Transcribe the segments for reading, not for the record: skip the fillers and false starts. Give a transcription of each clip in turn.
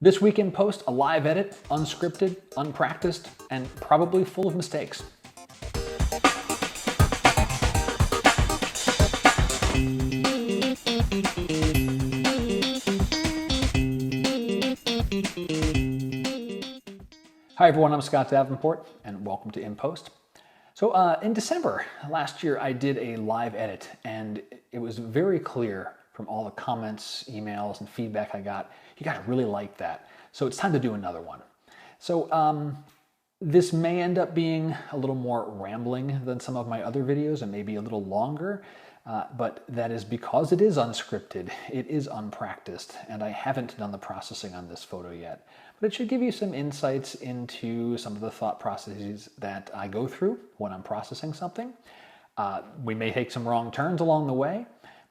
This week in post, a live edit, unscripted, unpracticed, and probably full of mistakes. Hi everyone, I'm Scott Davenport, and welcome to In Post. So in December last year, I did a live edit, and it was very clear from all the comments, emails, and feedback I got, you guys really liked that. So it's time to do another one. So this may end up being a little more rambling than some of my other videos and maybe a little longer, but that is because it is unscripted, it is unpracticed, and I haven't done the processing on this photo yet. But it should give you some insights into some of the thought processes that I go through when I'm processing something. We may take some wrong turns along the way,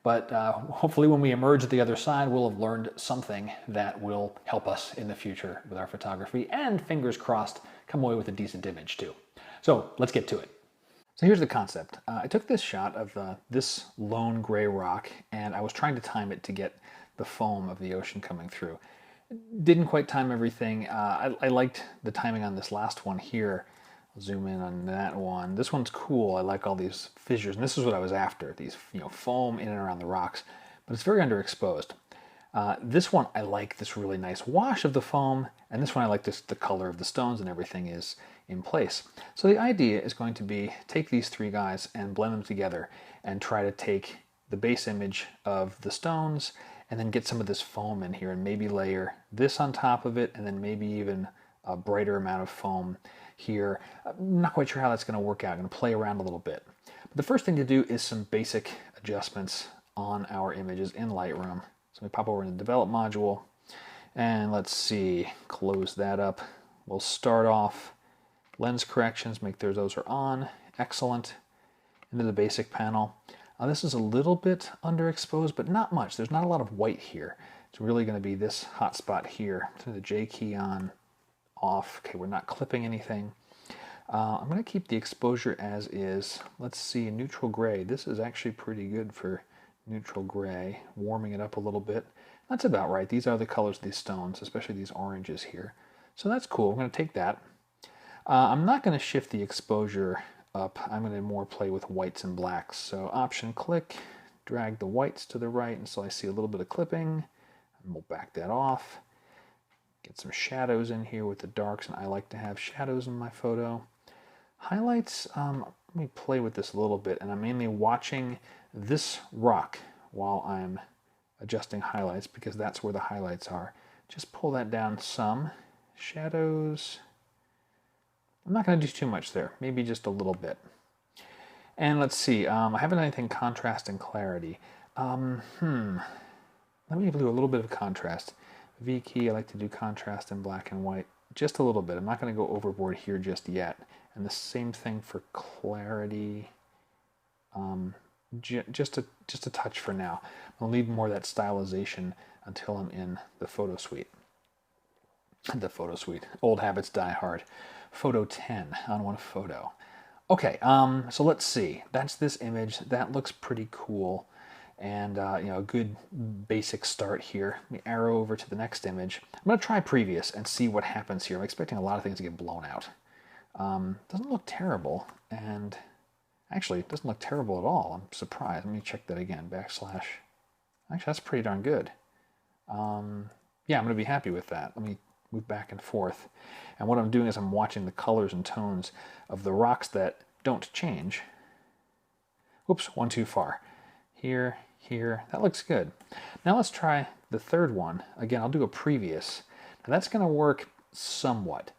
but hopefully when we emerge at the other side, we'll have learned something that will help us in the future with our photography, and fingers crossed, come away with a decent image too. So let's get to it. So here's the concept. I took this shot of this lone gray rock, and I was trying to time it to get the foam of the ocean coming through. Didn't quite time everything. I liked the timing on this last one here. I'll zoom in on that one. This one's cool. I like all these fissures, and this is what I was after, these foam in and around the rocks, but it's very underexposed. This one, I like this really nice wash of the foam, and this one I like the color of the stones and everything is in place. So the idea is going to be take these three guys and blend them together and try to take the base image of the stones and then get some of this foam in here and maybe layer this on top of it and then maybe even a brighter amount of foam here. I'm not quite sure how that's going to work out. I'm going to play around a little bit. But the first thing to do is some basic adjustments on our images in Lightroom. So we pop over in the Develop module, and let's see, close that up. We'll start off lens corrections, make sure those are on. Excellent. Into the basic panel. This is a little bit underexposed, but not much. There's not a lot of white here. It's really going to be this hot spot here. Turn the J key on, off. Okay, we're not clipping anything. I'm going to keep the exposure as is. Let's see, neutral gray. This is actually pretty good for neutral gray. Warming it up a little bit. That's about right. These are the colors of these stones, especially these oranges here. So that's cool. I'm going to take that. I'm not going to shift the exposure up. I'm going to more play with whites and blacks. So option click, drag the whites to the right, and so I see a little bit of clipping, and we'll back that off. Get some shadows in here with the darks, and I like to have shadows in my photo. Highlights, let me play with this a little bit, and I'm mainly watching this rock while I'm adjusting highlights because that's where the highlights are. Just pull that down some. Shadows, I'm not going to do too much there, maybe just a little bit. And let's see, I haven't done anything contrast and clarity. Let me do a little bit of contrast. V key, I like to do contrast in black and white, just a little bit. I'm not going to go overboard here just yet. And the same thing for clarity, just a touch for now. I'll leave more of that stylization until I'm in the photo suite. The photo suite. Old habits die hard. Photo 10 on one photo. Okay, so let's see. That's this image. That looks pretty cool. And a good basic start here. Let me arrow over to the next image. I'm going to try previous and see what happens here. I'm expecting a lot of things to get blown out. Doesn't look terrible, and actually it doesn't look terrible at all. I'm surprised. Let me check that again. Backslash. Actually, that's pretty darn good. Yeah, I'm going to be happy with that. Let me move back and forth. And what I'm doing is I'm watching the colors and tones of the rocks that don't change. Whoops, one too far. Here, here, that looks good. Now let's try the third one. Again, I'll do a previous. Now that's going to work somewhat.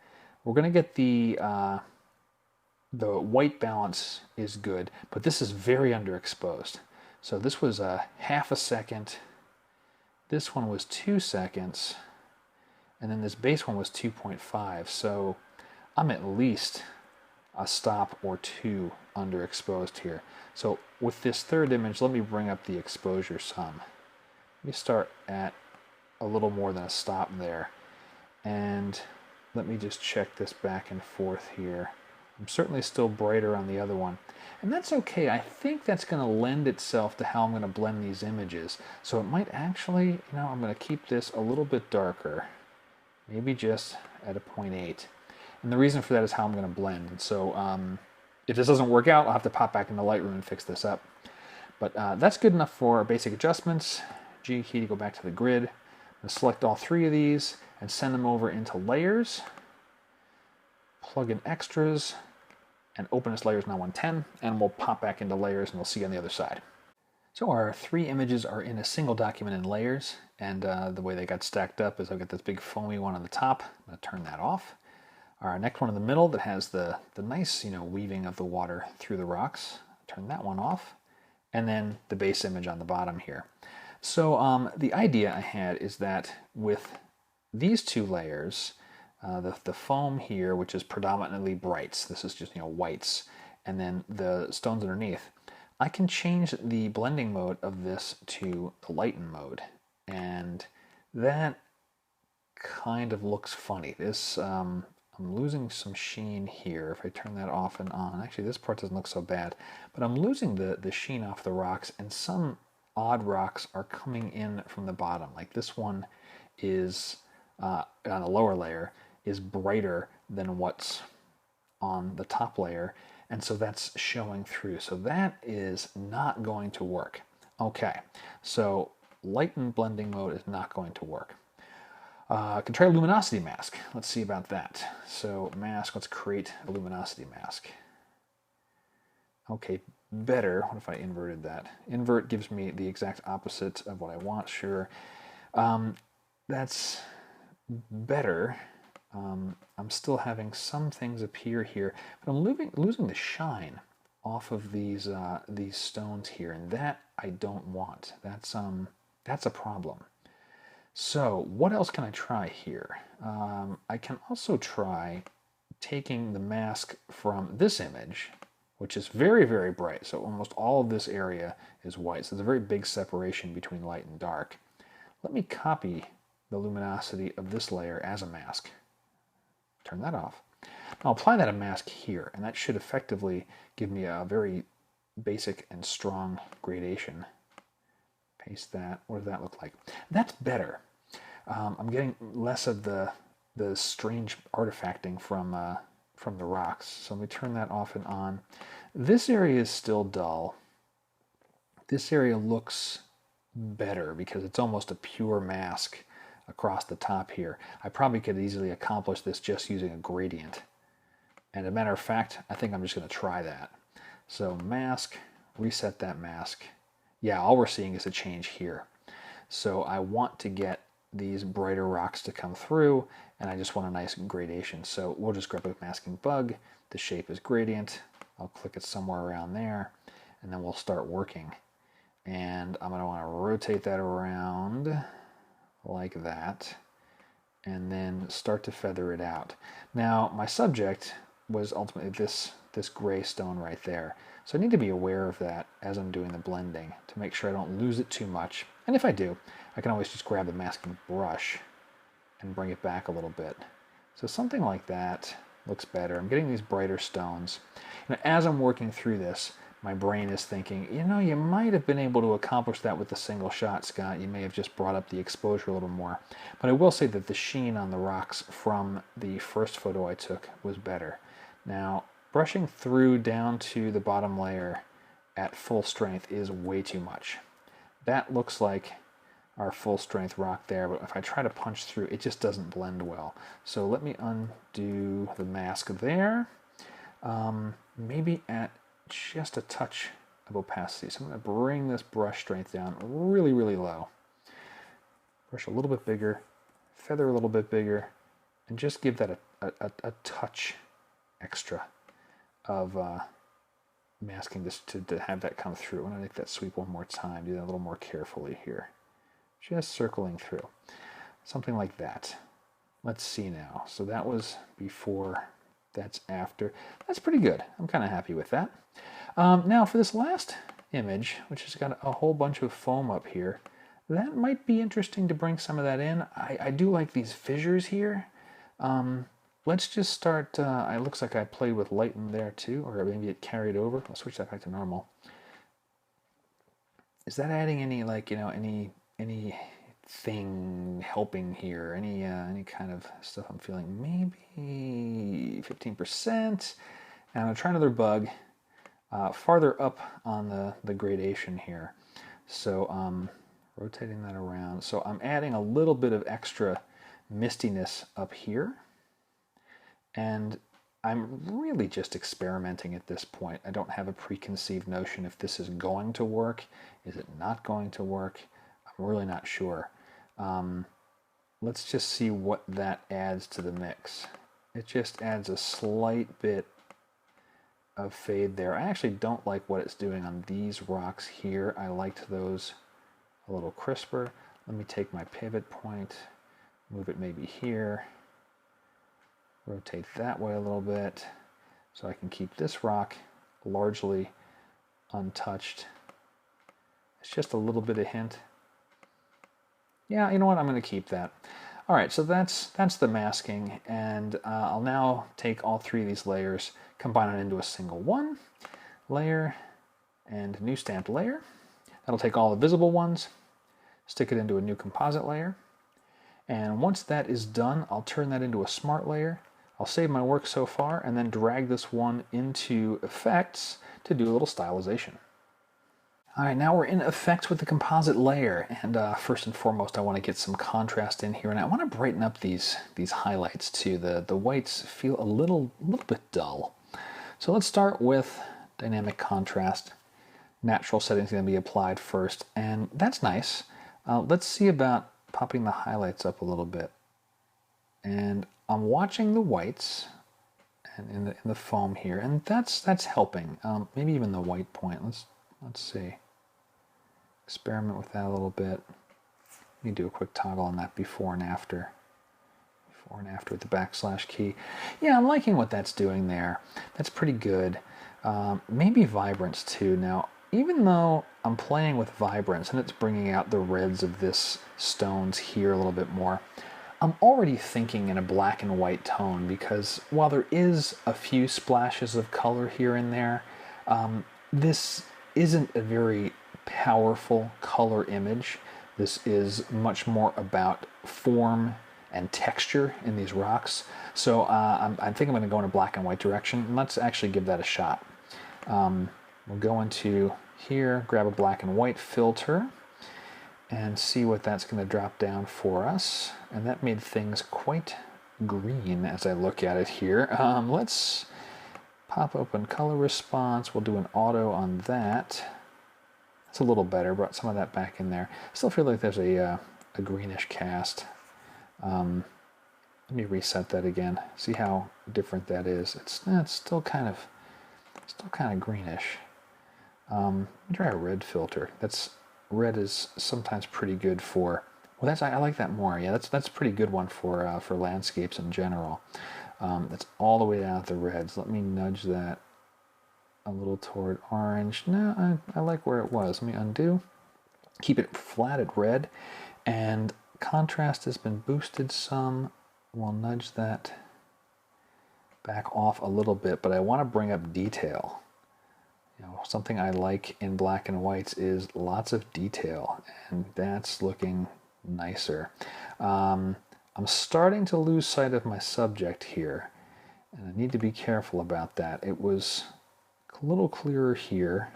We're going to get the white balance is good, but this is very underexposed. So this was a half a second. This one was 2 seconds. And then this base one was 2.5, so I'm at least a stop or two underexposed here. So with this third image, let me bring up the exposure some. Let me start at a little more than a stop there. And let me just check this back and forth here. I'm certainly still brighter on the other one. And that's okay. I think that's going to lend itself to how I'm going to blend these images. So it might actually, I'm going to keep this a little bit darker. maybe just at a 0.8. And the reason for that is how I'm going to blend. And so if this doesn't work out, I'll have to pop back into Lightroom and fix this up. But that's good enough for basic adjustments. G key to go back to the grid. I'm going to select all 3 of these and send them over into layers. Plug in extras and openness layers now 110, and we'll pop back into layers and we'll see you on the other side. So our 3 images are in a single document in layers, and the way they got stacked up is I've got this big foamy one on the top. I'm going to turn that off. Our next one in the middle that has the nice, weaving of the water through the rocks. Turn that one off. And then the base image on the bottom here. So the idea I had is that with these 2 layers, the foam here, which is predominantly brights, this is just whites, and then the stones underneath, I can change the blending mode of this to the lighten mode, and that kind of looks funny. This I'm losing some sheen here. If I turn that off and on, actually this part doesn't look so bad, but I'm losing the sheen off the rocks, and some odd rocks are coming in from the bottom. Like this one is on the lower layer is brighter than what's on the top layer, and so that's showing through. So that is not going to work. Okay, so lighten blending mode is not going to work. I can try a luminosity mask. Let's see about that. So mask, let's create a luminosity mask. Okay, better. What if I inverted that? Invert gives me the exact opposite of what I want, sure. That's better. I'm still having some things appear here, but I'm losing the shine off of these stones here, and that I don't want. That's a problem. So what else can I try here? I can also try taking the mask from this image, which is very, very bright. So almost all of this area is white. So there's a very big separation between light and dark. Let me copy the luminosity of this layer as a mask. Turn that off. I'll apply that a mask here, and that should effectively give me a very basic and strong gradation. Paste that. What does that look like? That's better. I'm getting less of the strange artifacting from the rocks. So let me turn that off and on. This area is still dull. This area looks better because it's almost a pure mask across the top here. I probably could easily accomplish this just using a gradient. And as a matter of fact, I think I'm just going to try that. So mask, reset that mask. Yeah, all we're seeing is a change here. So I want to get these brighter rocks to come through, and I just want a nice gradation. So we'll just grab a masking bug. The shape is gradient. I'll click it somewhere around there, and then we'll start working. And I'm going to want to rotate that around like that, and then start to feather it out. Now, my subject was ultimately this gray stone right there. So I need to be aware of that as I'm doing the blending to make sure I don't lose it too much. And if I do, I can always just grab the masking brush and bring it back a little bit. So something like that looks better. I'm getting these brighter stones. And as I'm working through this, my brain is thinking, you might have been able to accomplish that with a single shot, Scott. You may have just brought up the exposure a little more. But I will say that the sheen on the rocks from the first photo I took was better. Now, brushing through down to the bottom layer at full strength is way too much. That looks like our full strength rock there, but if I try to punch through, it just doesn't blend well. So let me undo the mask there. Maybe at just a touch of opacity. So I'm going to bring this brush strength down really, really low. Brush a little bit bigger, feather a little bit bigger, and just give that a touch extra of masking this to have that come through. I'm going to make that sweep one more time, do that a little more carefully here. Just circling through. Something like that. Let's see now. So that was before, that's after. That's pretty good. I'm kind of happy with that. Now for this last image, which has got a whole bunch of foam up here, that might be interesting to bring some of that in. I do like these fissures here. Let's just start, it looks like I played with lighten there too, or maybe it carried over. I'll switch that back to normal. Is that adding any, like, any thing helping here? Any kind of stuff I'm feeling? Maybe 15%. And I'm gonna try another bug farther up on the gradation here. So rotating that around. So I'm adding a little bit of extra mistiness up here. And I'm really just experimenting at this point. I don't have a preconceived notion if this is going to work. Is it not going to work? I'm really not sure. Let's just see what that adds to the mix. It just adds a slight bit of fade there. I actually don't like what it's doing on these rocks here. I liked those a little crisper. Let me take my pivot point, move it maybe here, rotate that way a little bit so I can keep this rock largely untouched. It's just a little bit of hint. Yeah, you know what? I'm going to keep that. All right, so that's the masking, and I'll now take all three of these layers, combine it into a single one, layer, and new stamped layer. That'll take all the visible ones, stick it into a new composite layer, and once that is done, I'll turn that into a smart layer. I'll save my work so far, and then drag this one into effects to do a little stylization. All right, now we're in effects with the composite layer, and first and foremost, I want to get some contrast in here, and I want to brighten up these highlights too. The whites feel a little bit dull. So let's start with dynamic contrast. Natural settings are going to be applied first, and that's nice. Let's see about popping the highlights up a little bit. And I'm watching the whites and in the foam here, and that's helping. Maybe even the white point. Let's see. Experiment with that a little bit. Let me do a quick toggle on that before and after. Before and after with the backslash key. Yeah, I'm liking what that's doing there. That's pretty good. Maybe vibrance too. Now, even though I'm playing with vibrance and it's bringing out the reds of this stones here a little bit more, I'm already thinking in a black and white tone, because while there is a few splashes of color here and there, this isn't a very powerful color image. This is much more about form and texture in these rocks. So I think I'm going to go in a black and white direction. And let's actually give that a shot. We'll go into here, grab a black and white filter, and see what that's going to drop down for us. And that made things quite green as I look at it here. Let's pop open color response. We'll do an auto on that. It's a little better, brought some of that back in there. Still feel like there's a greenish cast. Let me reset that again. See how different that is. It's still kind of greenish. Let me try a red filter. Red is sometimes pretty good for. Well, I like that more. Yeah, that's a pretty good one for landscapes in general. That's all the way down at the reds. Let me nudge that a little toward orange. No, I like where it was. Let me undo. Keep it flat at red, and contrast has been boosted some. We'll nudge that back off a little bit, but I want to bring up detail. You know, something I like in black and whites is lots of detail, and that's looking nicer. I'm starting to lose sight of my subject here, and I need to be careful about that. It was a little clearer here.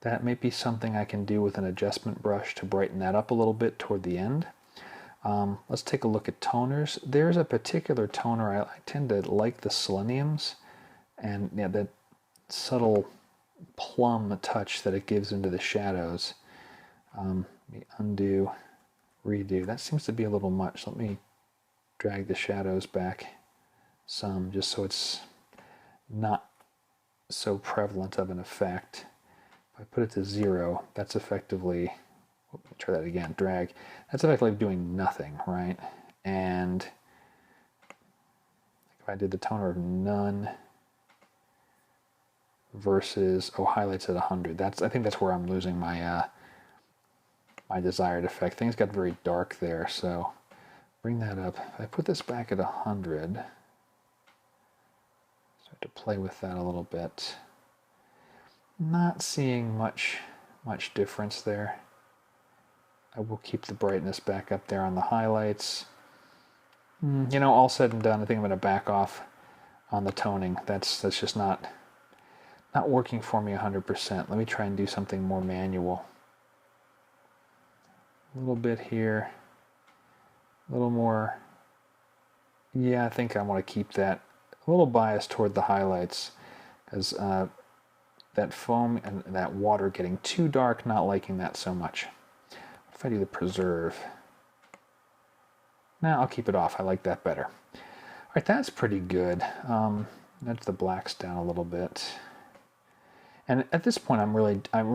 That may be something I can do with an adjustment brush to brighten that up a little bit toward the end. Let's take a look at toners. There's a particular toner I tend to like, the seleniums, and yeah, that subtle plum touch that it gives into the shadows. Let me undo, redo. That seems to be a little much. Let me drag the shadows back some, just so it's not so prevalent of an effect. If I put it to 0, that's effectively, try that again, drag, that's effectively doing nothing, right? And if I did the toner of none versus, highlights at 100, I think that's where I'm losing my my desired effect. Things got very dark there, so bring that up. If I put this back at 100, start to play with that a little bit. Not seeing much difference there. I will keep the brightness back up there on the highlights. You know, all said and done, I think I'm going to back off on the toning. That's just not working for me 100%. Let me try and do something more manual. A little bit here, a little more. Yeah, I think I want to keep that a little biased toward the highlights, because that foam and that water getting too dark, not liking that so much. If I do the preserve, now I'll keep it off. I like that better. All right, that's pretty good. Nudge the blacks down a little bit. And at this point, I'm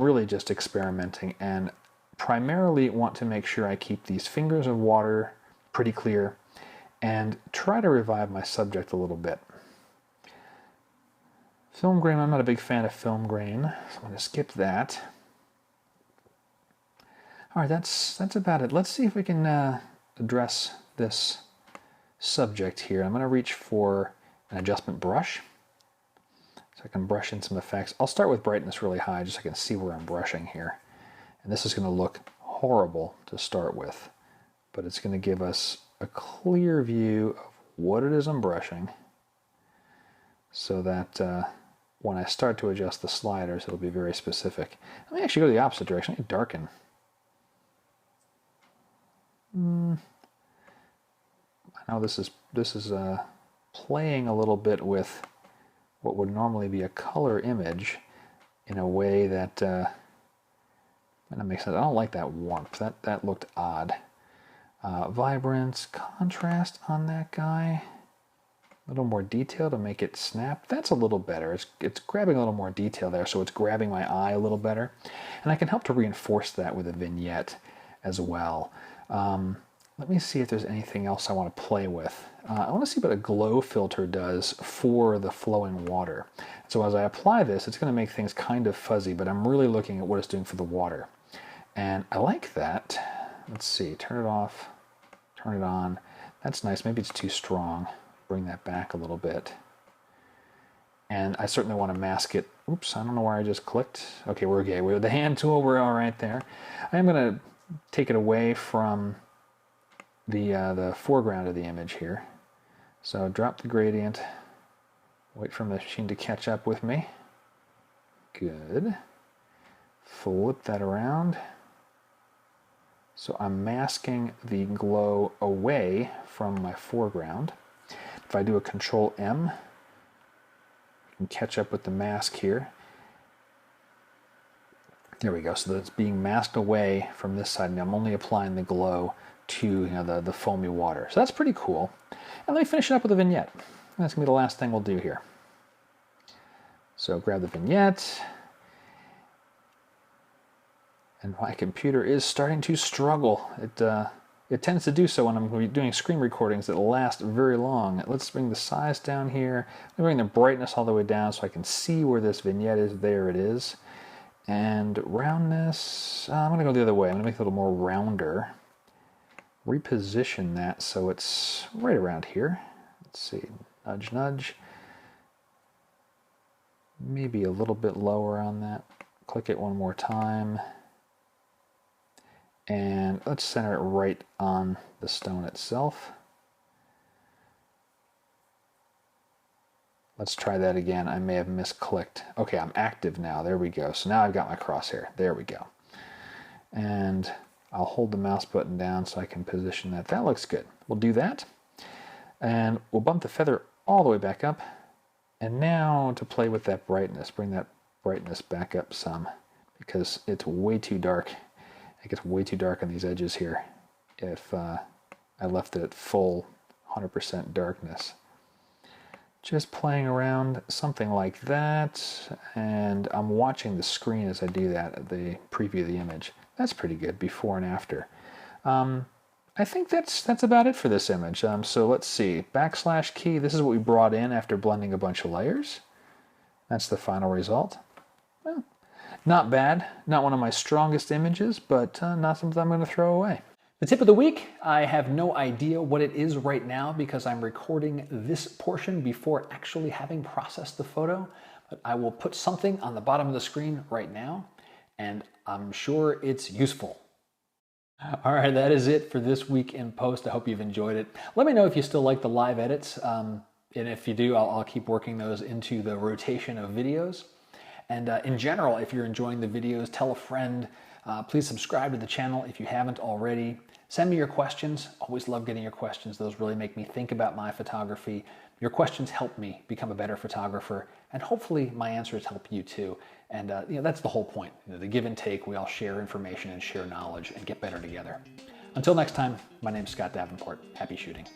really just experimenting, and primarily want to make sure I keep these fingers of water pretty clear and try to revive my subject a little bit. Film grain, I'm not a big fan of film grain, so I'm going to skip that. All right, that's about it. Let's see if we can address this subject here. I'm going to reach for an adjustment brush so I can brush in some effects. I'll start with brightness really high just so I can see where I'm brushing here. And this is going to look horrible to start with, but it's going to give us a clear view of what it is I'm brushing, so that when I start to adjust the sliders, it'll be very specific. Let me actually go the opposite direction. Let me darken. I know this is playing a little bit with what would normally be a color image in a way that that makes sense. I don't like that warmth. That looked odd. Vibrance, contrast on that guy. A little more detail to make it snap. That's a little better. It's grabbing a little more detail there, so it's grabbing my eye a little better. And I can help to reinforce that with a vignette as well. Let me see if there's anything else I want to play with. I want to see what a glow filter does for the flowing water. So as I apply this, it's going to make things kind of fuzzy, but I'm really looking at what it's doing for the water. And I like that. Let's see, turn it off, turn it on. That's nice. Maybe it's too strong. Bring that back a little bit. And I certainly want to mask it. Oops, I don't know where I just clicked. Okay, we're okay. With the hand tool, we're all right there. I'm going to take it away from the foreground of the image here. So drop the gradient. Wait for the machine to catch up with me. Good. Flip that around. So I'm masking the glow away from my foreground. If I do a Control M, I can catch up with the mask here. There we go. So that's being masked away from this side, and I'm only applying the glow to the foamy water. So that's pretty cool. And let me finish it up with a vignette. That's gonna be the last thing we'll do here. So grab the vignette. And my computer is starting to struggle. It tends to do so when I'm doing screen recordings that last very long. Let's bring the size down here. Let me bring the brightness all the way down so I can see where this vignette is. There it is. And roundness, I'm going to go the other way. I'm going to make it a little more rounder. Reposition that so it's right around here. Let's see, nudge, nudge. Maybe a little bit lower on that. Click it one more time. And let's center it right on the stone itself. Let's try that again. I may have misclicked. Okay, I'm active now. There we go. So now I've got my crosshair. There we go. And I'll hold the mouse button down so I can position that. That looks good. We'll do that. And we'll bump the feather all the way back up. And now to play with that brightness, bring that brightness back up some because it's way too dark. It gets way too dark on these edges here if I left it at full 100% darkness. Just playing around, something like that, and I'm watching the screen as I do that, the preview of the image. That's pretty good, before and after. I think that's about it for this image. So let's see, backslash key, this is what we brought in after blending a bunch of layers. That's the final result. Well, not bad, not one of my strongest images, but not something I'm going to throw away. The tip of the week, I have no idea what it is right now because I'm recording this portion before actually having processed the photo, but I will put something on the bottom of the screen right now, and I'm sure it's useful. All right, that is it for this week in post. I hope you've enjoyed it. Let me know if you still like the live edits. And if you do, I'll keep working those into the rotation of videos. And in general, if you're enjoying the videos, tell a friend. Please subscribe to the channel if you haven't already. Send me your questions. Always love getting your questions. Those really make me think about my photography. Your questions help me become a better photographer, and hopefully my answers help you too. And that's the whole point. The give and take. We all share information and share knowledge and get better together. Until next time, my name's Scott Davenport. Happy shooting.